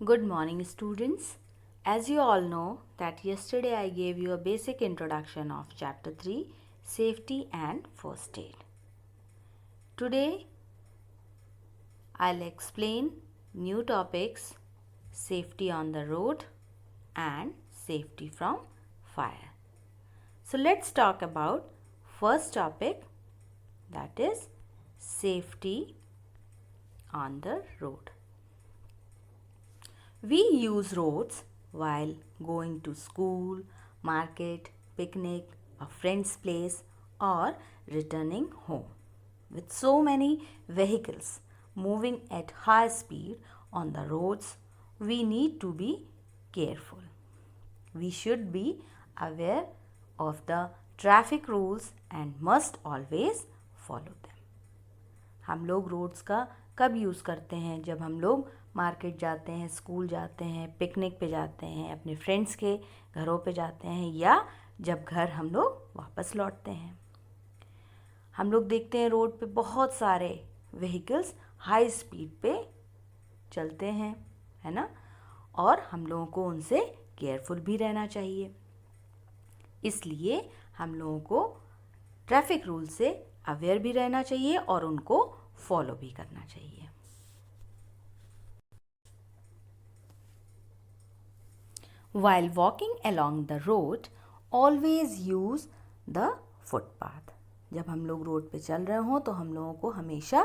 Good morning, students. As you all know that yesterday I gave you a basic introduction of chapter 3, Safety and First Aid. Today I'll explain new topics, safety on the road and safety from fire. So let's talk about first topic, that is safety on the road. We use roads while going to school, market, picnic, a friend's place, or returning home. With so many vehicles moving at high speed on the roads, we need to be careful. We should be aware of the traffic rules and must always follow them. हम लोग roads का कब use करते हैं? जब हम लोग market जाते हैं, स्कूल जाते हैं, पिकनिक पे जाते हैं, अपने फ्रेंड्स के घरों पे जाते हैं, या जब घर हम लोग वापस लौटते हैं. हम लोग देखते हैं रोड पे बहुत सारे व्हीकल्स हाई स्पीड पे चलते हैं, है ना? और हम लोगों को उनसे केयरफुल भी रहना चाहिए. इसलिए हम लोगों को ट्रैफिक रूल से अवेयर भी रहना चाहिए और उनको फॉलो भी करना चाहिए. While walking along the road, always use the footpath. जब हम लोग रोड पे चल रहे हों तो हम लोगों को हमेशा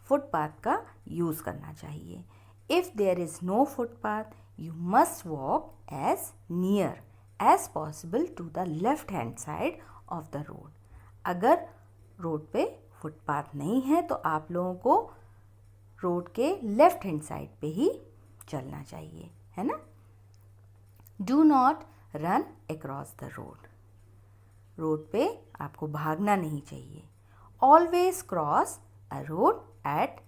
फुटपाथ का यूज़ करना चाहिए. If there is no footpath, you must walk as near as possible to the left hand side of the road. अगर रोड पे फुटपाथ नहीं है तो आप लोगों को रोड के लेफ्ट हैंड साइड पे ही चलना चाहिए, है ना? Do not run across the road. Road पे आपको भागना नहीं चाहिए. Always cross a road at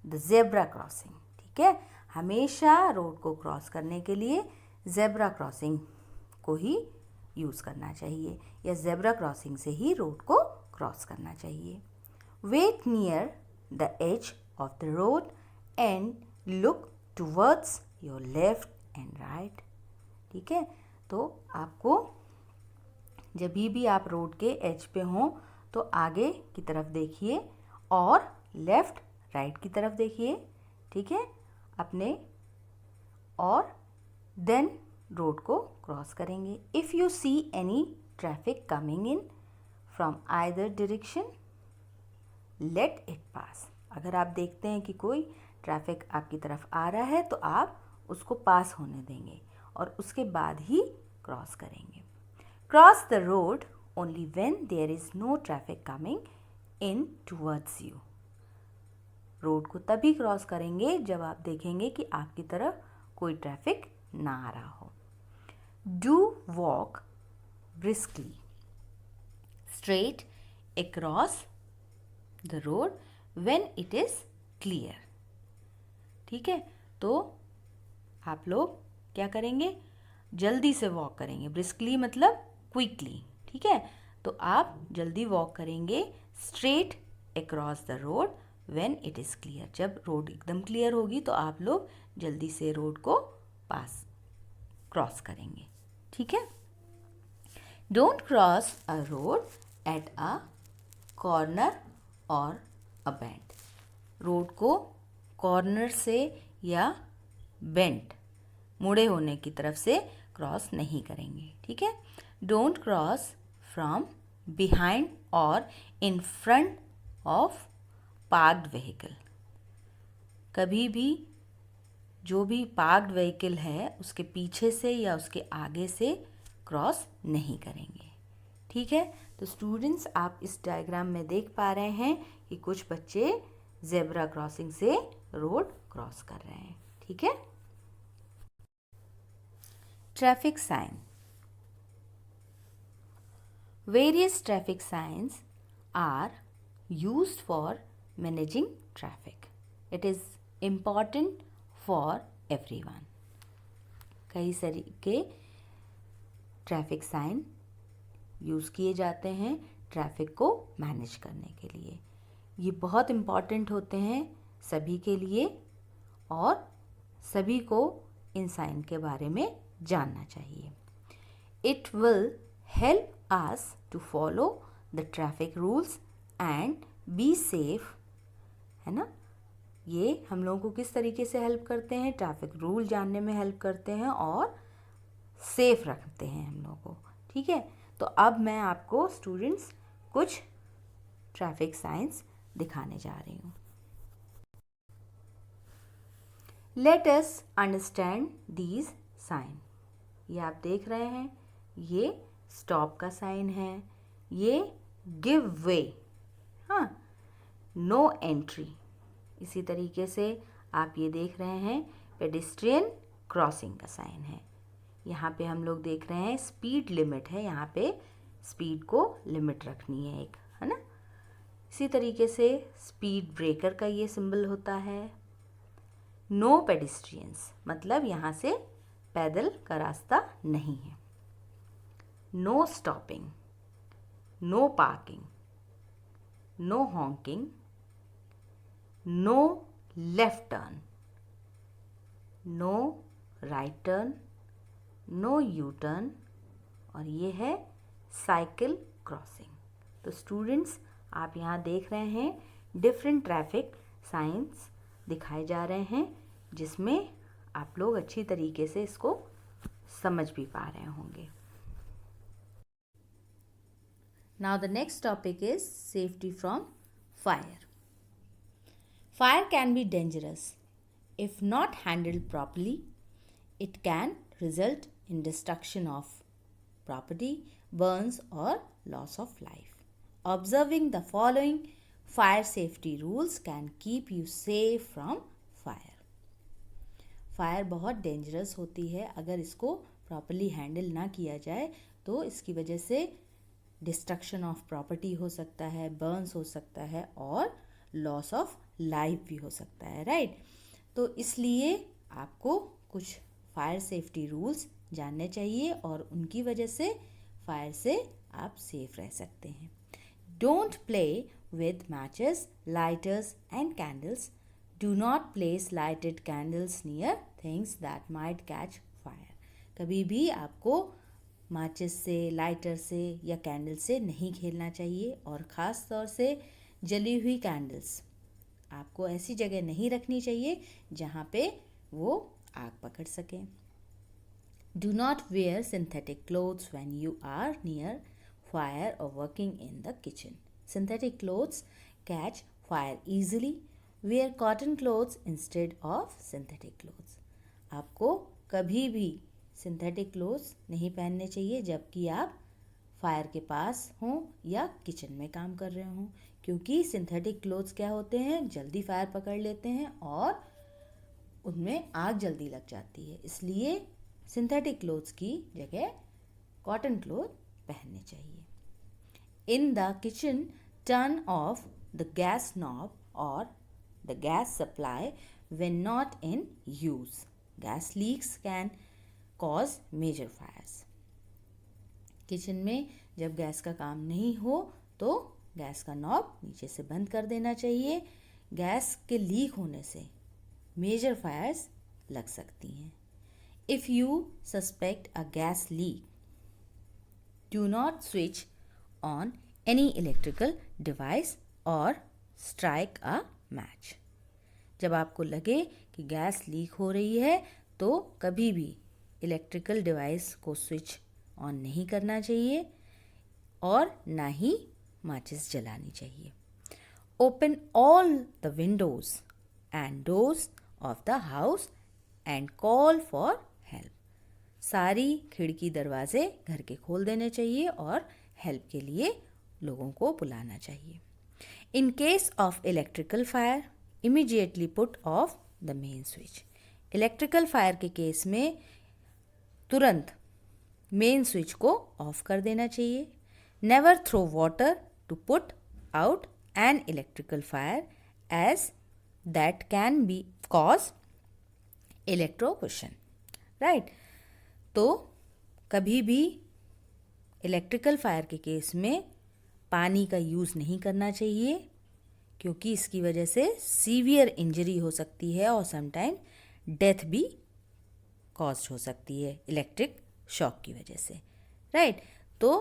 the zebra crossing. ठीक है, हमेशा रोड को क्रॉस करने के लिए जेब्रा क्रॉसिंग को ही यूज़ करना चाहिए या जेब्रा क्रॉसिंग से ही रोड को क्रॉस करना चाहिए. Wait near the edge of the road and look towards your left and right. ठीक है, तो आपको जब भी आप रोड के एज पे हों तो आगे की तरफ देखिए और लेफ़्ट राइट की तरफ देखिए. ठीक है, अपने और देन रोड को क्रॉस करेंगे. If you see any traffic coming in from either direction, let it pass. अगर आप देखते हैं कि कोई ट्रैफिक आपकी तरफ आ रहा है तो आप उसको पास होने देंगे और उसके बाद ही क्रॉस करेंगे. Cross the road only when there is no traffic coming in towards you. Road को तभी क्रॉस करेंगे जब आप देखेंगे कि आपकी तरफ कोई ट्रैफिक ना आ रहा हो. Do walk briskly straight across the road when it is clear. ठीक है, तो आप लोग क्या करेंगे? जल्दी से वॉक करेंगे. ब्रिस्कली मतलब क्विकली. ठीक है, तो आप जल्दी वॉक करेंगे straight across the road when it is clear. जब रोड एकदम क्लियर होगी तो आप लोग जल्दी से रोड को पास क्रॉस करेंगे. ठीक है. Don't cross a road at a corner और अ बेंड. रोड को कॉर्नर से या बेंड मुड़े होने की तरफ से क्रॉस नहीं करेंगे. ठीक है. डोंट क्रॉस फ्रॉम बिहाइंड और in front of parked vehicle. कभी भी जो भी पार्क्ड व्हीकल है उसके पीछे से या उसके आगे से क्रॉस नहीं करेंगे. ठीक है, तो स्टूडेंट्स आप इस डायग्राम में देख पा रहे हैं कि कुछ बच्चे जेब्रा क्रॉसिंग से रोड क्रॉस कर रहे हैं. ठीक है. Traffic sign. Various traffic signs are used for managing traffic. It is important for everyone. कई सारे के ट्रैफिक साइन यूज़ किए जाते हैं ट्रैफिक को मैनेज करने के लिए. ये बहुत इम्पॉर्टेंट होते हैं सभी के लिए और सभी को इन साइन के बारे में जानना चाहिए। It will help us to follow the traffic rules and be safe, है ना। ये हम लोगों को किस तरीके से हेल्प करते हैं, ट्रैफिक रूल जानने में हेल्प करते हैं और सेफ रखते हैं हम लोगों को, ठीक है। तो अब मैं आपको स्टूडेंट्स कुछ ट्रैफिक साइंस दिखाने जा रही हूँ। Let us understand these sign. ये आप देख रहे हैं, ये स्टॉप का साइन है, ये गिव वे, हाँ, नो एंट्री। इसी तरीके से आप ये देख रहे हैं पेडेस्ट्रियन क्रॉसिंग का साइन है। यहाँ पे हम लोग देख रहे हैं स्पीड लिमिट है, यहाँ पे स्पीड को लिमिट रखनी है एक, है ना। इसी तरीके से स्पीड ब्रेकर का ये सिंबल होता है। नो पेडेस्ट्रियंस मतलब यहाँ से पैदल का रास्ता नहीं है। No stopping, no parking, no honking, no left turn, no right turn, no U turn, और ये है साइकिल क्रॉसिंग। तो स्टूडेंट्स आप यहाँ देख रहे हैं डिफरेंट ट्रैफिक साइंस दिखाए जा रहे हैं, जिसमें आप लोग अच्छी तरीके से इसको समझ भी पा रहे होंगे। Now the next topic is safety from fire. Fire can be dangerous. If not handled properly, it can result in destruction of property, burns or loss of life. Observing the following fire safety rules can keep you safe from fire. Fire बहुत dangerous होती है, अगर इसको properly handle ना किया जाए तो इसकी वजह से डिस्ट्रक्शन ऑफ प्रॉपर्टी हो सकता है, बर्न्स हो सकता है और लॉस ऑफ लाइफ भी हो सकता है, राइट। तो इसलिए आपको कुछ फायर सेफ्टी रूल्स जानने चाहिए और उनकी वजह से फायर से आप सेफ रह सकते हैं। Don't play with matches, lighters and candles. Do not place lighted candles near things that might catch fire. कभी भी आपको माचिस से, लाइटर से या कैंडल से नहीं खेलना चाहिए, और ख़ास तौर से जली हुई कैंडल्स आपको ऐसी जगह नहीं रखनी चाहिए जहाँ पे वो आग पकड़ सकें। Do not wear synthetic clothes when you are near fire or working in the kitchen. Synthetic clothes catch fire easily. Wear cotton clothes instead of synthetic clothes. आपको कभी भी सिंथेटिक क्लोथ्स नहीं पहनने चाहिए जबकि आप फायर के पास हों या किचन में काम कर रहे हों, क्योंकि सिंथेटिक क्लोथ्स क्या होते हैं, जल्दी फायर पकड़ लेते हैं और उनमें आग जल्दी लग जाती है। इसलिए सिंथेटिक क्लोथ्स की जगह कॉटन क्लोथ पहनने चाहिए। In the kitchen, turn off the gas knob और the gas supply when not in use. Gas leaks can cause major fires. Kitchen में जब गैस का काम नहीं हो तो गैस का नॉब नीचे से बंद कर देना चाहिए। गैस के लीक होने से मेजर फायर्स लग सकती हैं। If you suspect a gas leak, do not switch on any electrical device or strike a match. जब आपको लगे कि गैस लीक हो रही है तो कभी भी इलेक्ट्रिकल डिवाइस को स्विच ऑन नहीं करना चाहिए और ना ही माचिस जलानी चाहिए। Open all the Windows and doors of the house and call for help. सारी खिड़की दरवाजे घर के खोल देने चाहिए और हेल्प के लिए लोगों को बुलाना चाहिए। In case of electrical fire, immediately put off the main switch. Electrical fire के केस में तुरंत मेन स्विच को ऑफ कर देना चाहिए। Never throw water to put out an electrical fire as that can be cause electrocution. Right? तो कभी भी इलेक्ट्रिकल फायर के केस में पानी का यूज़ नहीं करना चाहिए, क्योंकि इसकी वजह से सीवियर इंजरी हो सकती है और समटाइम डेथ भी कॉज हो सकती है इलेक्ट्रिक शॉक की वजह से, राइट। तो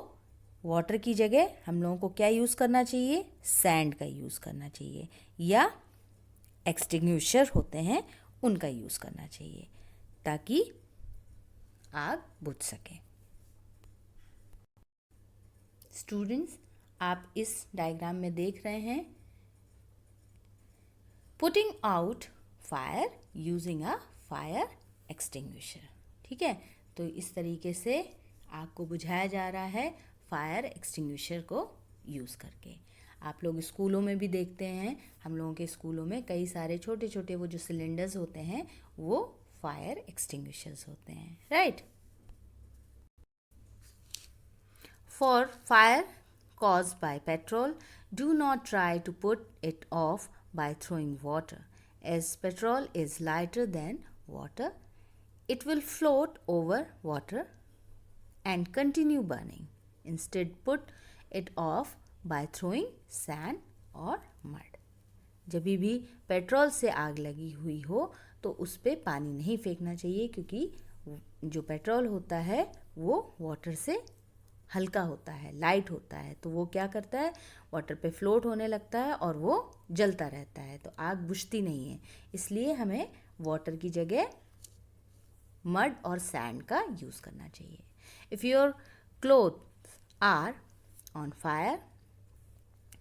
वाटर की जगह हम लोगों को क्या यूज़ करना चाहिए, सैंड का यूज़ करना चाहिए, या एक्सटिंग्विशर होते हैं उनका यूज़ करना चाहिए ताकि आग बुझ सके। स्टूडेंट्स, आप इस डायग्राम में देख रहे हैं putting out fire using a fire extinguisher, ठीक है। तो इस तरीके से आग को बुझाया जा रहा है फायर एक्सटिंग्विशर को यूज़ करके। आप लोग स्कूलों में भी देखते हैं, हम लोगों के स्कूलों में कई सारे छोटे छोटे वो जो सिलेंडर्स होते हैं वो फायर एक्सटिंग्विशर्स होते हैं, right. For fire caused by petrol, do not try to put it off by throwing water. As petrol is lighter than water, it will float over water and continue burning. Instead, put it off by throwing sand or mud. जब भी petrol से आग लगी हुई हो तो उस पर पानी नहीं फेंकना चाहिए, क्योंकि जो पेट्रोल होता है वो वाटर से हल्का होता है, लाइट होता है, तो वो क्या करता है, वाटर पे फ्लोट होने लगता है और वो जलता रहता है, तो आग बुझती नहीं है। इसलिए हमें वाटर की जगह मड और सैंड का यूज़ करना चाहिए। If your clothes are on fire,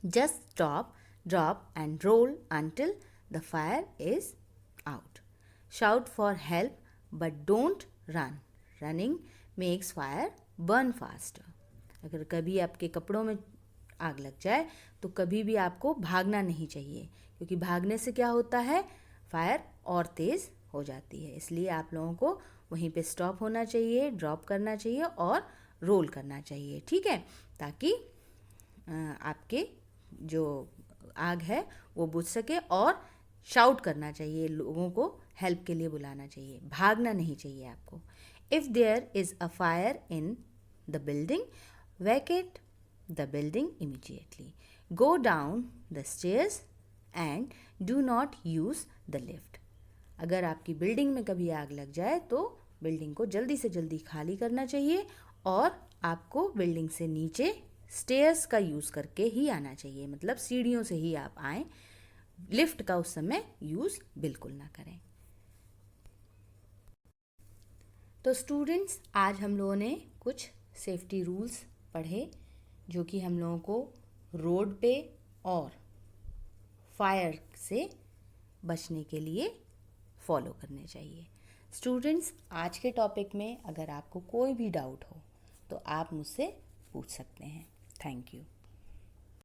just stop, drop and roll until the fire is out. Shout for help but don't run. Running makes fire burn faster. अगर कभी आपके कपड़ों में आग लग जाए तो कभी भी आपको भागना नहीं चाहिए, क्योंकि भागने से क्या होता है, फायर और तेज़ हो जाती है। इसलिए आप लोगों को वहीं पे स्टॉप होना चाहिए, ड्रॉप करना चाहिए और रोल करना चाहिए, ठीक है, ताकि आपके जो आग है वो बुझ सके। और शाउट करना चाहिए, लोगों को हेल्प के लिए बुलाना चाहिए, भागना नहीं चाहिए आपको। If there is a fire in the building, vacate the building immediately. Go down the stairs and do not use the lift. अगर आपकी बिल्डिंग में कभी आग लग जाए तो बिल्डिंग को जल्दी से जल्दी खाली करना चाहिए और आपको बिल्डिंग से नीचे स्टेयर्स का यूज़ करके ही आना चाहिए, मतलब सीढ़ियों से ही आप आएँ, लिफ्ट का उस समय यूज़ बिल्कुल ना करें। तो स्टूडेंट्स, आज हम लोगों ने कुछ सेफ्टी रूल्स पढ़े जो कि हम लोगों को रोड पे और फायर से बचने के लिए फॉलो करने चाहिए। स्टूडेंट्स, आज के टॉपिक में अगर आपको कोई भी डाउट हो तो आप मुझसे पूछ सकते हैं। Thank you.